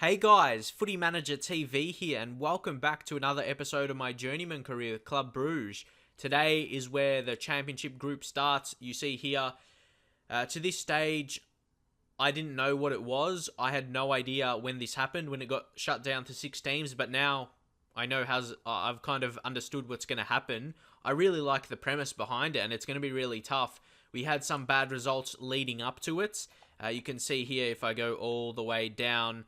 Hey guys, Footy Manager TV here, and welcome back to another episode of my Journeyman career with Club Brugge. Today is where the championship group starts. You see here, to this stage, I didn't know what it was. I had no idea when this happened, when it got shut down to 6 teams, but now I know I've kind of understood what's going to happen. I really like the premise behind it, and it's going to be really tough. We had some bad results leading up to it. You can see here if I go all the way down,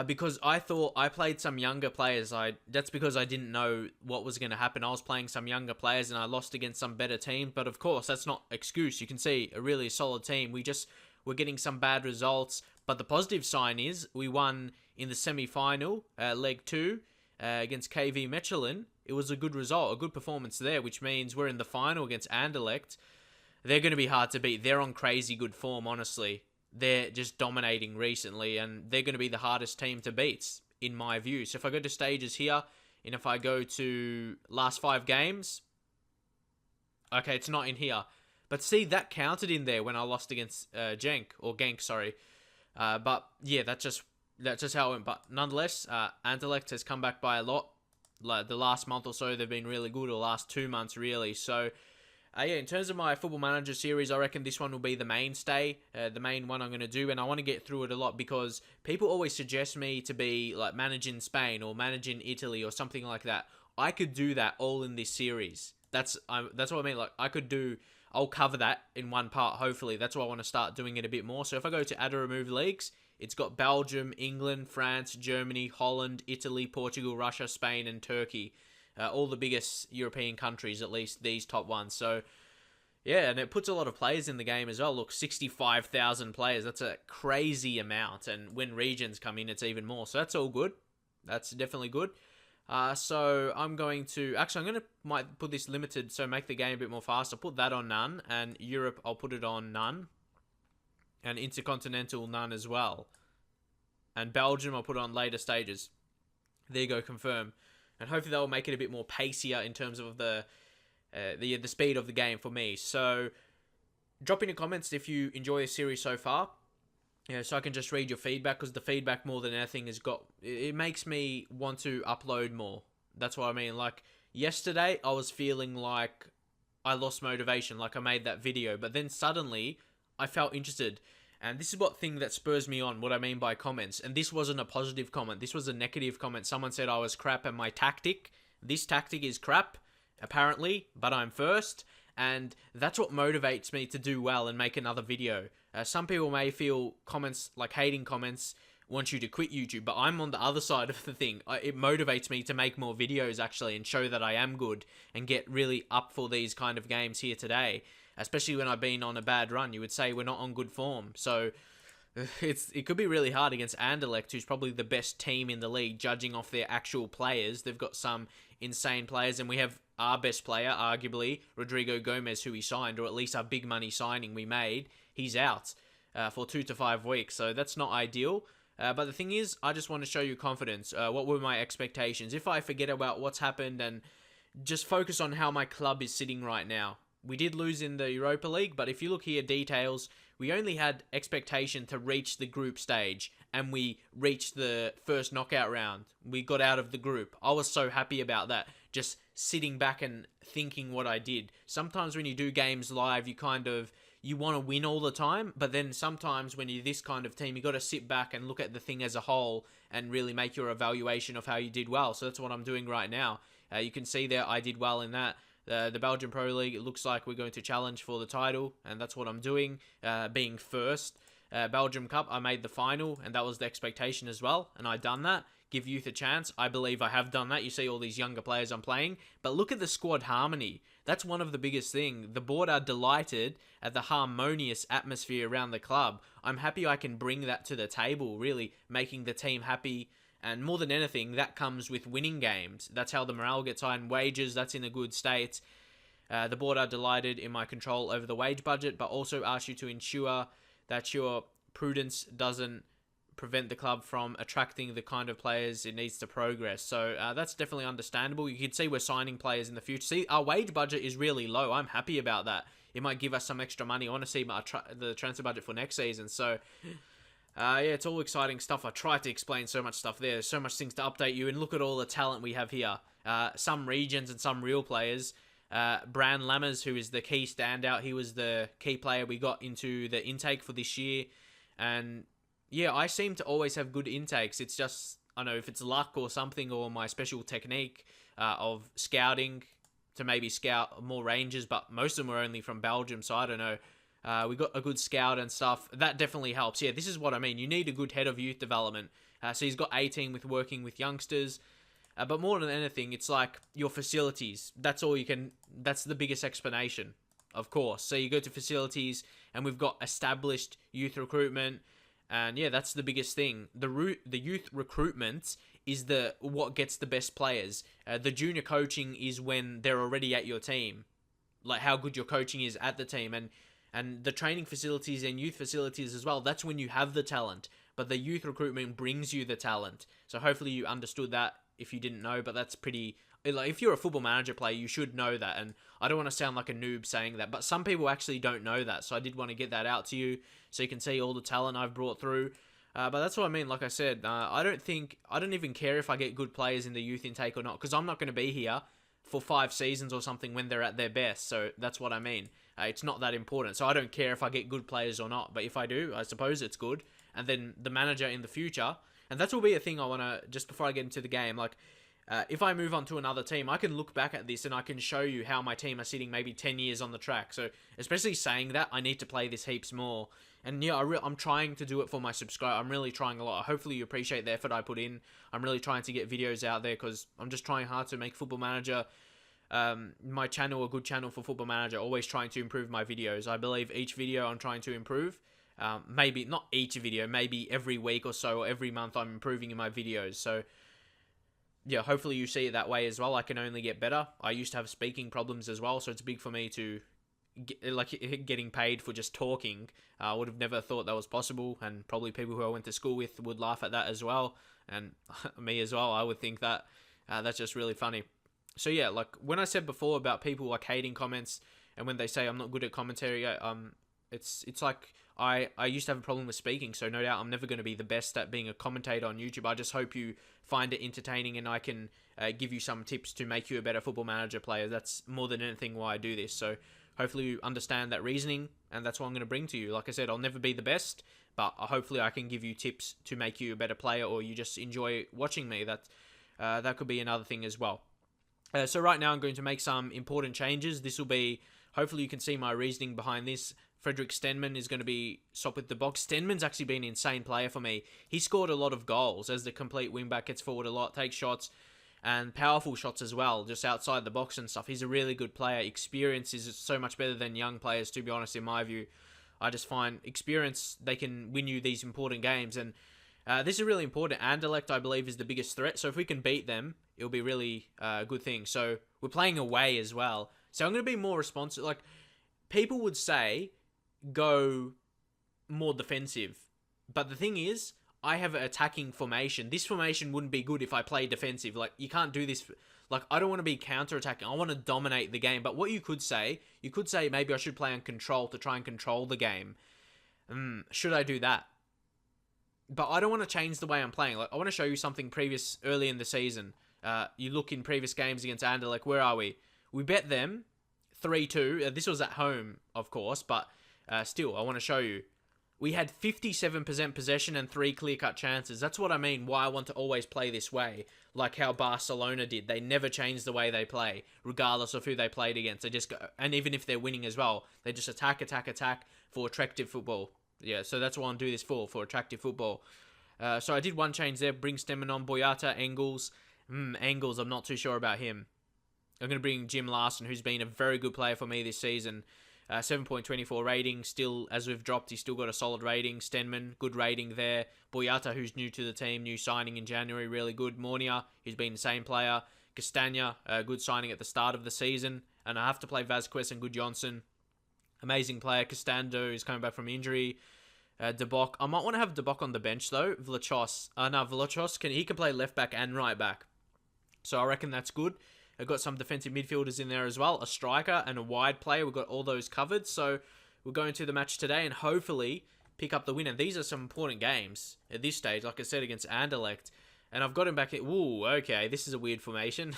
because I thought I played some younger players. That's because I didn't know what was going to happen. I was playing some younger players and I lost against some better teams. But of course, that's not excuse. You can see a really solid team. We're getting some bad results. But the positive sign is we won in the semi-final, leg 2, against KV Mechelen. It was a good result, a good performance there, which means we're in the final against Anderlecht. They're going to be hard to beat. They're on crazy good form, honestly. They're just dominating recently, and they're going to be the hardest team to beat, in my view. So if I go to stages here, and if I go to last 5 games, okay, it's not in here. But see, that counted in there when I lost against Genk, sorry. But yeah, that's just how it went. But nonetheless, Anderlecht has come back by a lot. Like the last month or so, they've been really good, or the last 2 months, really. So yeah, in terms of my Football Manager series, I reckon this one will be the mainstay, the main one I'm going to do, and I want to get through it a lot because people always suggest me to be like managing Spain or managing Italy or something like that. I could do that all in this series. That's what I mean. Like I'll cover that in one part. Hopefully, that's why I want to start doing it a bit more. So if I go to add or remove leagues, it's got Belgium, England, France, Germany, Holland, Italy, Portugal, Russia, Spain, and Turkey. All the biggest European countries, at least these top ones. So, yeah, and it puts a lot of players in the game as well. Look, 65,000 players. That's a crazy amount. And when regions come in, it's even more. So that's all good. That's definitely good. So I'm going to... Actually, might put this limited, so make the game a bit more fast. I'll put that on none. And Europe, I'll put it on none. And Intercontinental, none as well. And Belgium, I'll put on later stages. There you go, confirm. And hopefully that will make it a bit more pacier in terms of the speed of the game for me. So drop in your comments if you enjoy this series so far. So I can just read your feedback, because the feedback more than anything it makes me want to upload more. That's what I mean. Like yesterday, I was feeling like I lost motivation, like I made that video, but then suddenly I felt interested. And this is what thing that spurs me on, what I mean by comments. And this wasn't a positive comment. This was a negative comment. Someone said I was crap and this tactic is crap, apparently, but I'm first. And that's what motivates me to do well and make another video. Some people may feel comments, like hating comments, want you to quit YouTube, but I'm on the other side of the thing. It motivates me to make more videos, actually, and show that I am good and get really up for these kind of games here today. Especially when I've been on a bad run, you would say we're not on good form. So it could be really hard against Anderlecht, who's probably the best team in the league, judging off their actual players. They've got some insane players, and we have our best player, arguably, Rodrigo Gomez, who we signed, or at least our big money signing we made. He's out for 2 to 5 weeks, so that's not ideal. But the thing is, I just want to show you confidence. What were my expectations? If I forget about what's happened and just focus on how my club is sitting right now. We did lose in the Europa League, but if you look here, details, we only had expectation to reach the group stage, and we reached the first knockout round. We got out of the group. I was so happy about that, just sitting back and thinking what I did. Sometimes when you do games live, you want to win all the time, but then sometimes when you're this kind of team, you got to sit back and look at the thing as a whole and really make your evaluation of how you did well. So that's what I'm doing right now. You can see there I did well in that. The Belgian Pro League, it looks like we're going to challenge for the title, and that's what I'm doing, being first. Belgium Cup, I made the final, and that was the expectation as well, and I done that. Give youth a chance. I believe I have done that. You see all these younger players I'm playing, but look at the squad harmony. That's one of the biggest things. The board are delighted at the harmonious atmosphere around the club. I'm happy I can bring that to the table, really making the team happy. And more than anything, that comes with winning games. That's how the morale gets high, and wages, that's in a good state. The board are delighted in my control over the wage budget, but also ask you to ensure that your prudence doesn't prevent the club from attracting the kind of players it needs to progress. So that's definitely understandable. You can see we're signing players in the future. See, our wage budget is really low. I'm happy about that. It might give us some extra money. I want to see the transfer budget for next season. So Yeah, it's all exciting stuff. I tried to explain so much stuff there. There's so much things to update you, and look at all the talent we have here. Some regions and some real players. Bran Lammers, who is the key standout. He was the key player we got into the intake for this year. And yeah, I seem to always have good intakes. It's just, I don't know if it's luck or something, or my special technique of scouting to maybe scout more Rangers, but most of them were only from Belgium, so I don't know. We got a good scout and stuff. That definitely helps. Yeah, this is what I mean. You need a good head of youth development. So he's got 18 with working with youngsters. But more than anything, it's like your facilities. That's all you can... That's the biggest explanation, of course. So you go to facilities, and we've got established youth recruitment. And yeah, that's the biggest thing. The youth recruitment is what gets the best players. The junior coaching is when they're already at your team. Like how good your coaching is at the team. And the training facilities and youth facilities as well, that's when you have the talent. But the youth recruitment brings you the talent. So hopefully you understood that if you didn't know, but that's pretty... Like, if you're a Football Manager player, you should know that. And I don't want to sound like a noob saying that, but some people actually don't know that. So I did want to get that out to you so you can see all the talent I've brought through. But that's what I mean. Like I said, I don't even care if I get good players in the youth intake or not, because I'm not going to be here for 5 seasons or something when they're at their best. So that's what I mean. It's not that important. So I don't care if I get good players or not. But if I do, I suppose it's good. And then the manager in the future, and that will be a thing I want to, just before I get into the game, like, if I move on to another team, I can look back at this and I can show you how my team are sitting maybe 10 years on the track. So, especially saying that, I need to play this heaps more. And yeah, I'm trying to do it for my subscriber. I'm really trying a lot. Hopefully you appreciate the effort I put in. I'm really trying to get videos out there because I'm just trying hard to make Football Manager, my channel, a good channel for Football Manager. Always trying to improve my videos. I believe each video I'm trying to improve. Maybe not each video, maybe every week or so, or every month I'm improving in my videos. So yeah, hopefully you see it that way as well. I can only get better. I used to have speaking problems as well, so it's big for me to getting paid for just talking. I would have never thought that was possible, and probably people who I went to school with would laugh at that as well, and me as well. I would think that that's just really funny. So yeah, like when I said before about people like hating comments, and when they say I'm not good at commentary, it's like I used to have a problem with speaking, so no doubt I'm never going to be the best at being a commentator on YouTube. I just hope you find it entertaining and I can give you some tips to make you a better Football Manager player. That's more than anything why I do this. So hopefully you understand that reasoning, and that's what I'm going to bring to you. Like I said, I'll never be the best, but hopefully I can give you tips to make you a better player, or you just enjoy watching me. That could be another thing as well. So right now I'm going to make some important changes. This will be, hopefully you can see my reasoning behind this. Frederick Stenman is going to be swapped with the box. Stenman's actually been an insane player for me. He scored a lot of goals as the complete wingback, gets forward a lot, takes shots, and powerful shots as well, just outside the box and stuff. He's a really good player. Experience is so much better than young players, to be honest, in my view. I just find experience, they can win you these important games, and this is really important. Anderlecht, I believe, is the biggest threat, so if we can beat them, it'll be really a good thing. So we're playing away as well, so I'm going to be more responsive. Like, people would say go more defensive, but the thing is, I have an attacking formation. This formation wouldn't be good if I play defensive. Like, you can't do this. Like, I don't want to be counter-attacking. I want to dominate the game. But what you could say maybe I should play on control to try and control the game. Should I do that? But I don't want to change the way I'm playing. Like, I want to show you something early in the season. You look in previous games against Anderlecht. Where are we? We bet them 3-2. This was at home, of course, but still, I want to show you. We had 57% possession and 3 clear-cut chances. That's what I mean, why I want to always play this way, like how Barcelona did. They never change the way they play, regardless of who they played against. They just go, and even if they're winning as well, they just attack for attractive football. Yeah, so that's what I do this for attractive football. So I did one change there, bring Stemmen on, Boyata, Engels. Engels, I'm not too sure about him. I'm going to bring Jim Larson, who's been a very good player for me this season. 7.24 rating, still, as we've dropped, he's still got a solid rating. Stenman, good rating there. Boyata, who's new to the team, new signing in January, really good. Mornia, who's been the same player. Castagna, good signing at the start of the season. And I have to play Vasquez and Gudjonsson. Amazing player. Castando is coming back from injury. Debok, I might want to have Debok on the bench though. Vlachos, he can play left back and right back. So I reckon that's good. I've got some defensive midfielders in there as well, a striker and a wide player. We've got all those covered. So we're going to the match today, and hopefully pick up the win. And these are some important games at this stage, like I said, against Anderlecht. And I've got him back at... Ooh, okay, this is a weird formation.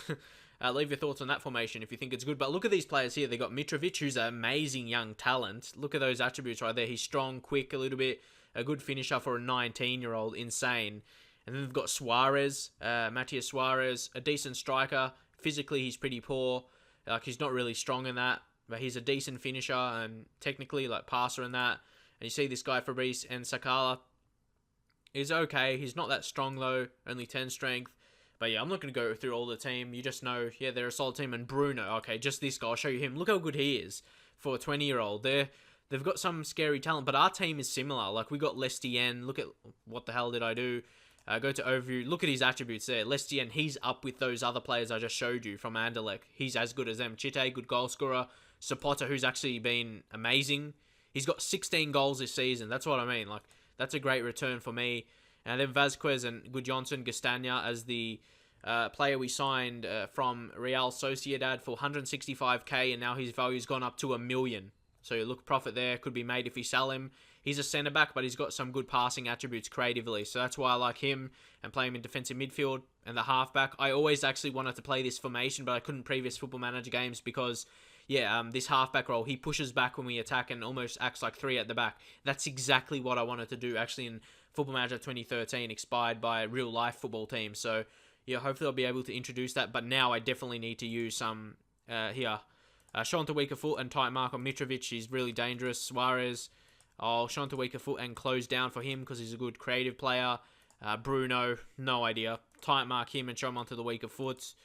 Leave your thoughts on that formation if you think it's good. But look at these players here. They got Mitrovic, who's an amazing young talent. Look at those attributes right there. He's strong, quick, a little bit. A good finisher for a 19-year-old. Insane. And then they've got Suarez, Matias Suarez, a decent striker. Physically, he's pretty poor. Like, he's not really strong in that. But he's a decent finisher and technically, like, passer in that. And you see this guy, Fabrice and Sakala. He's okay. He's not that strong, though. Only 10 strength. But yeah, I'm not going to go through all the team. You just know, yeah, they're a solid team. And Bruno, okay, just this guy. I'll show you him. Look how good he is for a 20-year-old. They've got some scary talent, but our team is similar. Like, we got Lestien. Look at, what the hell did I do? Go to overview. Look at his attributes there. Lestien, he's up with those other players I just showed you from Anderlecht. He's as good as them. Chite, good goal scorer. Sapota, who's actually been amazing. He's got 16 goals this season. That's what I mean. Like, that's a great return for me. And then Vasquez and Gudjonsson Gastagna as the player we signed from Real Sociedad for 165k, and now his value's gone up to $1 million. So look, profit there could be made if we sell him. He's a centre-back, but he's got some good passing attributes creatively. So that's why I like him and play him in defensive midfield and the halfback. I always actually wanted to play this formation, but I couldn't previous Football Manager games because, yeah, this halfback role, he pushes back when we attack and almost acts like 3 at the back. That's exactly what I wanted to do actually in Football Manager 2013, expired by real-life football teams. So, yeah, hopefully I'll be able to introduce that. But now I definitely need to use some here. Sean to weaker foot and tight mark on Mitrovic. He's really dangerous. Suarez. Sean to weaker foot and close down for him because he's a good creative player. Bruno, no idea. Tight mark him and show him onto the weaker foot.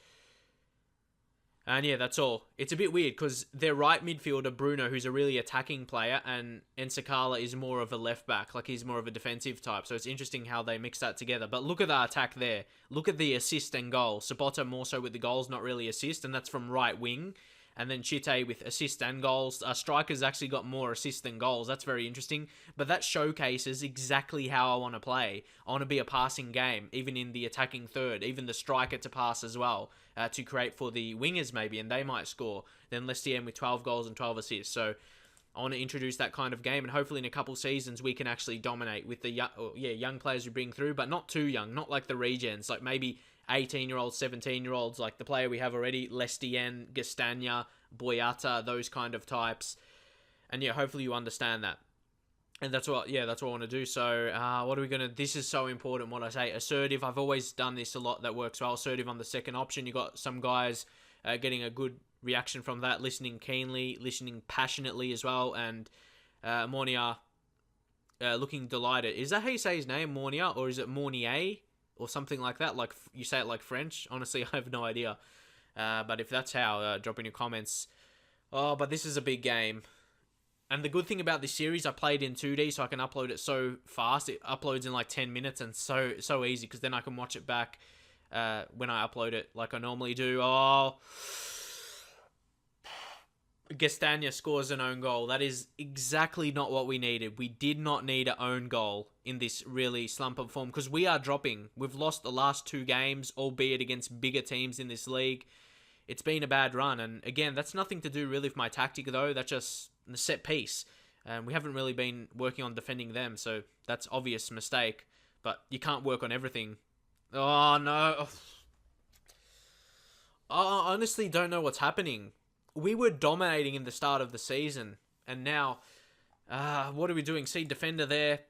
And yeah, that's all. It's a bit weird because their right midfielder, Bruno, who's a really attacking player, and Sakala is more of a left back. Like, he's more of a defensive type. So it's interesting how they mix that together. But look at the attack there. Look at the assist and goal. Sabota more so with the goals, not really assist, and that's from right wing. And then Chite with assist and goals. Strikers actually got more assists than goals. That's very interesting. But that showcases exactly how I want to play. I want to be a passing game, even in the attacking third. Even the striker to pass as well, to create for the wingers maybe, and they might score. Then Lestien with 12 goals and 12 assists. So I want to introduce that kind of game, and hopefully in a couple seasons we can actually dominate with the young players we bring through, but not too young. Not like the regens, like maybe 18-year-olds, 17-year-olds, like the player we have already, Lestien, Gastagna, Boyata, those kind of types. And yeah, hopefully you understand that. And that's what I want to do. So, what are we going to... This is so important, what I say. Assertive, I've always done this a lot, that works well. Assertive on the second option. You got some guys getting a good reaction from that, listening keenly, listening passionately as well. And Mornia looking delighted. Is that how you say his name, Mornia? Or is it Mornier? Or something like that, like you say it like French. Honestly, I have no idea. But if that's how, drop in your comments. Oh, but this is a big game. And the good thing about this series, I played in 2D, so I can upload it so fast. It uploads in like 10 minutes, and so easy, because then I can watch it back when I upload it like I normally do. Oh, Gastagna scores an own goal. That is exactly not what we needed. We did not need an own goal in this really slump of form, because we are dropping. We've lost the last 2 games, albeit against bigger teams in this league. It's been a bad run, and again, that's nothing to do really with my tactic though. That's just the set piece, and we haven't really been working on defending them, so that's obvious mistake. But you can't work on everything. Oh no! I honestly don't know what's happening. We were dominating in the start of the season, and now, what are we doing? See, defender there.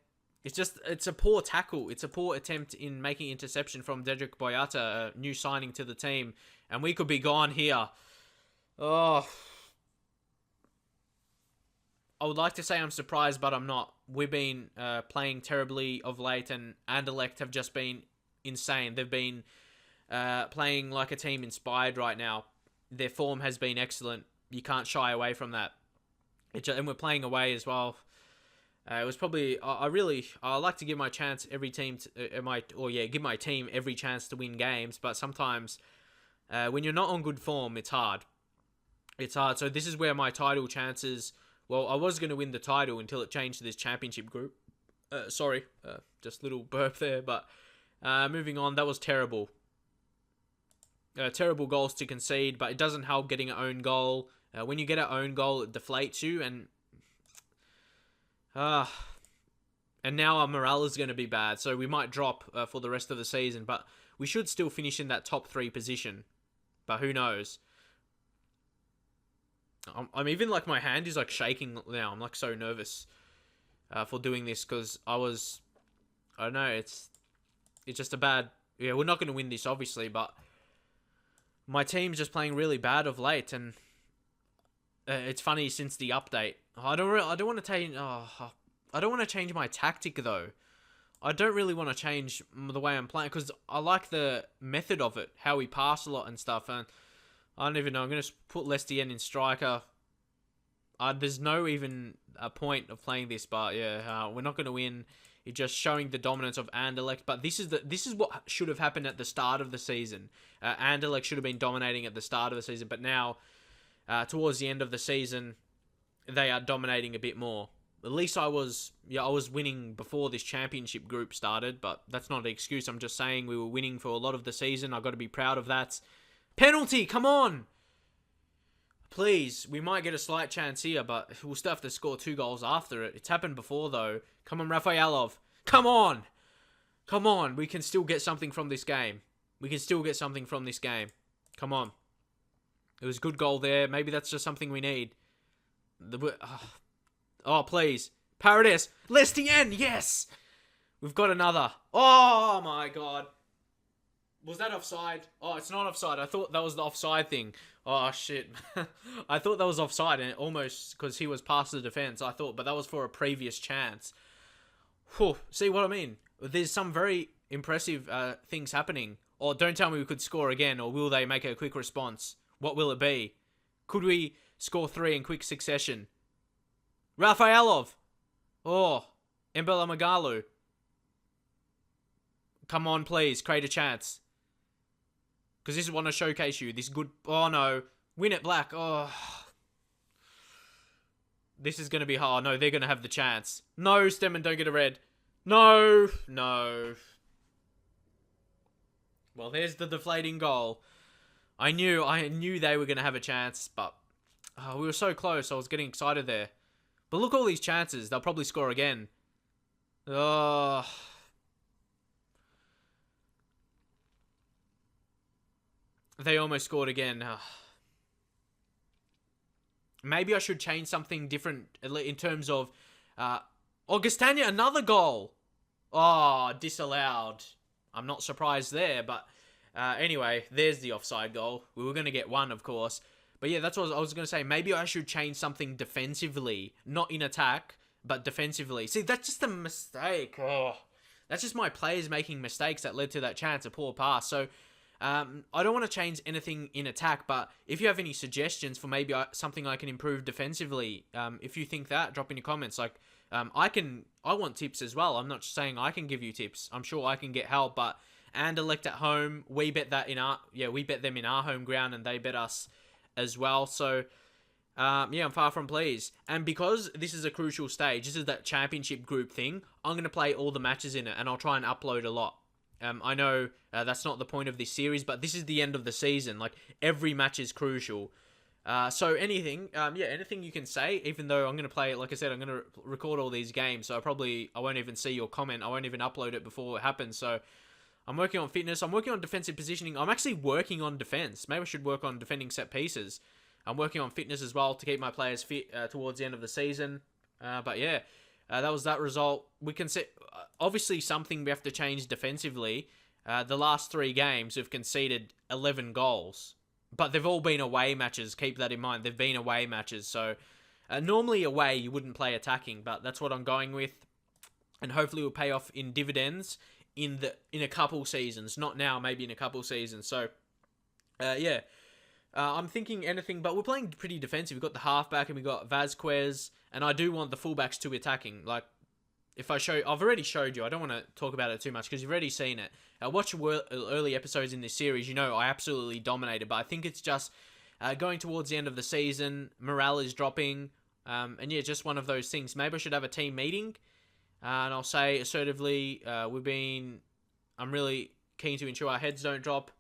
It's a poor tackle. It's a poor attempt in making interception from Dedrick Boyata, a new signing to the team, and we could be gone here. Oh, I would like to say I'm surprised, but I'm not. We've been playing terribly of late, and Anderlecht have just been insane. They've been playing like a team inspired right now. Their form has been excellent. You can't shy away from that. And we're playing away as well. It was probably... I like to give my chance every team... give my team every chance to win games. But sometimes, when you're not on good form, it's hard. It's hard. So this is where my title chances... Well, I was going to win the title until it changed to this championship group. Sorry. Just a little burp there. But moving on, that was terrible. Terrible goals to concede, but it doesn't help getting an own goal. When you get an own goal, it deflates you, and And now our morale is going to be bad, so we might drop for the rest of the season. But we should still finish in that top 3 position. But who knows? I'm even like, my hand is like shaking now. I'm like so nervous for doing this because I don't know, it's just a bad... Yeah, we're not going to win this, obviously, but my team's just playing really bad of late, and it's funny since the update. I don't want to change my tactic though. I don't really want to change the way I'm playing because I like the method of it, how we pass a lot and stuff. And I don't even know. I'm going to put Lestienne in striker. There's no even a point of playing this, but yeah, we're not going to win. It's just showing the dominance of Anderlecht. But this is what should have happened at the start of the season. Anderlecht should have been dominating at the start of the season, but now towards the end of the season, they are dominating a bit more. At least I was winning before this championship group started, but that's not an excuse. I'm just saying we were winning for a lot of the season. I've got to be proud of that. Penalty, come on! Please, we might get a slight chance here, but we'll still have to score 2 goals after it. It's happened before, though. Come on, Rafaelov. Come on! Come on, we can still get something from this game. We can still get something from this game. Come on. It was a good goal there. Maybe that's just something we need. Oh, please. Paradise. Lestienne, yes! We've got another. Oh, my God. Was that offside? Oh, it's not offside. I thought that was the offside thing. Oh, shit. I thought that was offside, and almost, because he was past the defense, I thought, but that was for a previous chance. Whew. See what I mean? There's some very impressive things happening. Or don't tell me we could score again, or will they make a quick response? What will it be? Could we score 3 in quick succession? Rafaelov. Oh, Mbella Magalu. Come on, please. Create a chance. Because this is what I showcase you. This good... Oh, no. Win it, Black. Oh. This is going to be hard. No, they're going to have the chance. No, Stemmen, don't get a red. No. No. Well, there's the deflating goal. I knew they were going to have a chance, but we were so close. I was getting excited there. But look at all these chances. They'll probably score again. Oh. They almost scored again. Maybe I should change something different in terms of... Augustania, another goal. Oh, disallowed. I'm not surprised there, but... anyway, there's the offside goal. We were going to get one, of course. But yeah, that's what I was going to say. Maybe I should change something defensively. Not in attack, but defensively. See, that's just a mistake. Oh, that's just my players making mistakes that led to that chance, a poor pass. So, I don't want to change anything in attack, but if you have any suggestions for maybe something I can improve defensively, if you think that, drop in your comments. Like, I want tips as well. I'm not just saying I can give you tips. I'm sure I can get help, but Anderlecht at home, we bet them in our home ground, and they bet us as well. So, yeah, I'm far from pleased. And because this is a crucial stage, this is that championship group thing, I'm going to play all the matches in it, and I'll try and upload a lot. I know that's not the point of this series, but this is the end of the season. Like, every match is crucial. So anything you can say, even though I'm going to play, like I said, I'm going to record all these games, so I won't even see your comment. I won't even upload it before it happens. So I'm working on fitness. I'm working on defensive positioning. I'm actually working on defense. Maybe I should work on defending set pieces. I'm working on fitness as well to keep my players fit towards the end of the season. But yeah, that was that result. We can see, obviously, something we have to change defensively. The last 3 games, we've conceded 11 goals. But they've all been away matches. Keep that in mind. They've been away matches. So normally away, you wouldn't play attacking. But that's what I'm going with. And hopefully it will pay off in dividends in a couple seasons. Not now, maybe in a couple seasons. So, yeah. I'm thinking anything, but we're playing pretty defensive. We've got the halfback and we've got Vasquez, and I do want the fullbacks to be attacking. Like, if I've already showed you. I don't want to talk about it too much because you've already seen it. Watch early episodes in this series. You know I absolutely dominated, but I think it's just going towards the end of the season. Morale is dropping, and yeah, just one of those things. Maybe I should have a team meeting, and I'll say assertively, I'm really keen to ensure our heads don't drop.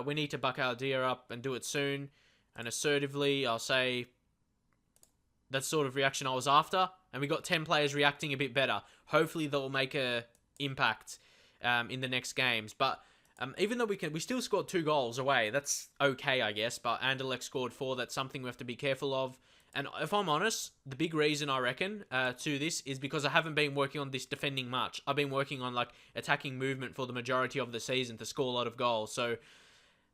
We need to buck our deer up and do it soon. And assertively, I'll say that's the sort of reaction I was after. and we got 10 players reacting a bit better. Hopefully they'll make a impact in the next games. But even though we still scored 2 goals away, that's okay, I guess. But Anderlecht scored 4. That's something we have to be careful of. And if I'm honest, the big reason I reckon to this is because I haven't been working on this defending much. I've been working on like attacking movement for the majority of the season to score a lot of goals. So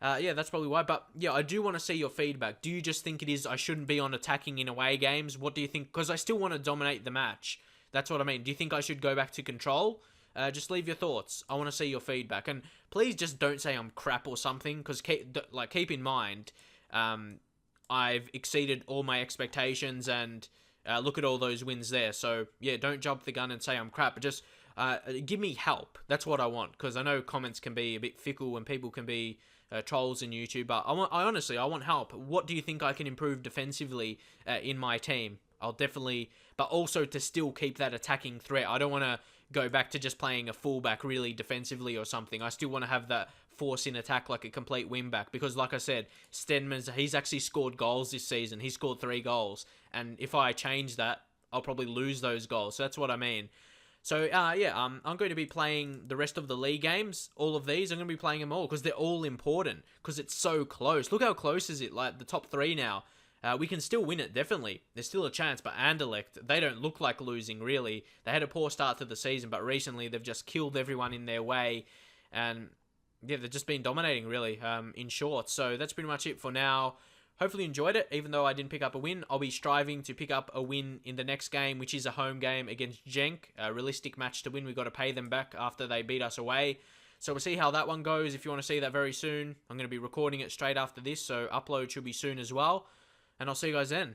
yeah, that's probably why. But yeah, I do want to see your feedback. Do you just think it is I shouldn't be on attacking in away games? What do you think? Because I still want to dominate the match. That's what I mean. Do you think I should go back to control? Just leave your thoughts. I want to see your feedback. And please just don't say I'm crap or something. Because keep in mind, I've exceeded all my expectations, and look at all those wins there. So yeah, don't jump the gun and say I'm crap. But just give me help. That's what I want, because I know comments can be a bit fickle and people can be trolls in YouTube. But I honestly want help. What do you think I can improve defensively in my team? I'll definitely, but also to still keep that attacking threat. I don't want to go back to just playing a fullback really defensively or something. I still want to have that force in attack like a complete wingback, because like I said, he's actually scored goals this season. He scored 3 goals, and if I change that, I'll probably lose those goals. So that's what I mean. So yeah, I'm going to be playing the rest of the league games. All of these, I'm going to be playing them all because they're all important, because it's so close. Look how close is it, like the top 3 now. We can still win it, definitely. There's still a chance, but Anderlecht, they don't look like losing, really. They had a poor start to the season, but recently they've just killed everyone in their way. And yeah, they've just been dominating, really, in short. So that's pretty much it for now. Hopefully you enjoyed it, even though I didn't pick up a win. I'll be striving to pick up a win in the next game, which is a home game against Genk. A realistic match to win. We've got to pay them back after they beat us away. So we'll see how that one goes. If you want to see that very soon, I'm going to be recording it straight after this, so upload should be soon as well. And I'll see you guys then.